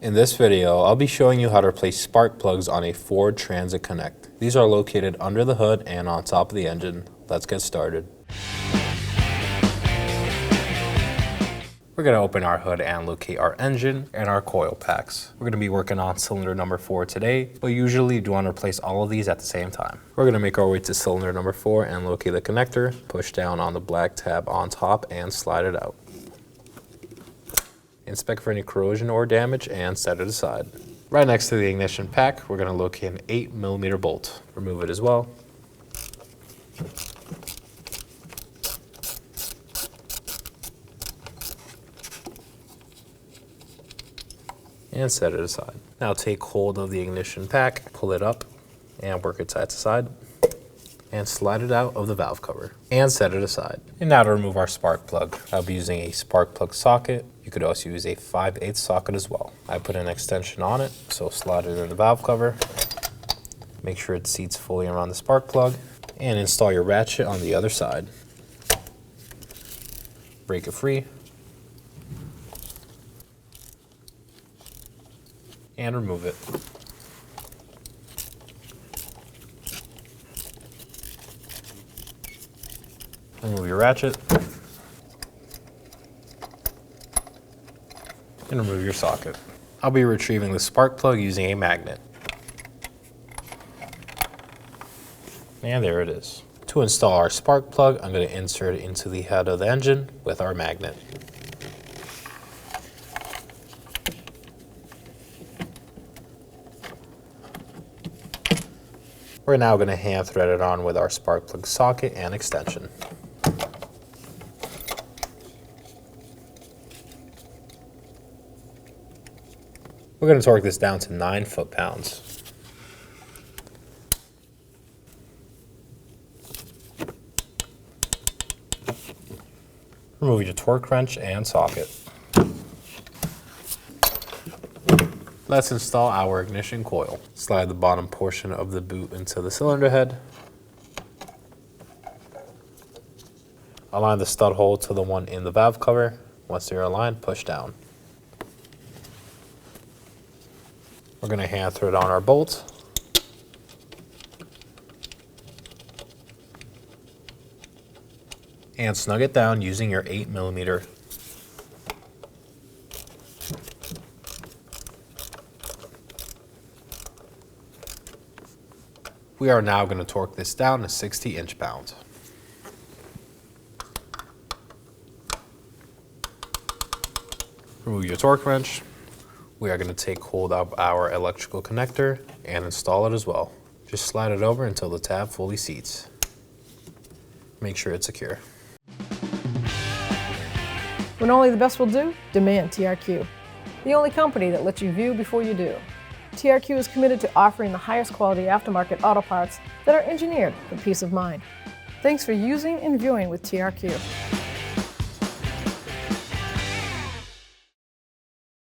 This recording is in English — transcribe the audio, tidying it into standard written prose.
In this video, I'll be showing you how to replace spark plugs on a Ford Transit Connect. These are located under the hood and on top of the engine. Let's get started. We're going to open our hood and locate our engine and our coil packs. We're going to be working on cylinder number 4 today, but usually you do want to replace all of these at the same time. We're going to make our way to cylinder number 4 and locate the connector, push down on the black tab on top and slide it out. Inspect for any corrosion or damage and set it aside. Right next to the ignition pack, we're going to locate an 8mm bolt. Remove it as well. And set it aside. Now take hold of the ignition pack, pull it up, and work it side to side. And slide it out of the valve cover. And set it aside. And now to remove our spark plug. I'll be using a spark plug socket. You could also use a 5/8 socket as well. I put an extension on it, so slide it in the valve cover. Make sure it seats fully around the spark plug. And install your ratchet on the other side. Break it free. And remove it. Remove your ratchet. And remove your socket. I'll be retrieving the spark plug using a magnet. And there it is. To install our spark plug, I'm going to insert it into the head of the engine with our magnet. We're now going to hand thread it on with our spark plug socket and extension. We're going to torque this down to 9 foot-pounds. Remove your torque wrench and socket. Let's install our ignition coil. Slide the bottom portion of the boot into the cylinder head. Align the stud hole to the one in the valve cover. Once they're aligned, push down. We're going to hand thread on our bolt. And snug it down using your 8mm. We are now going to torque this down to 60 inch-pounds. Remove your torque wrench. We are going to take hold of our electrical connector and install it as well. Just slide it over until the tab fully seats. Make sure it's secure. When only the best will do, demand TRQ. The only company that lets you view before you do. TRQ is committed to offering the highest quality aftermarket auto parts that are engineered for peace of mind. Thanks for using and viewing with TRQ.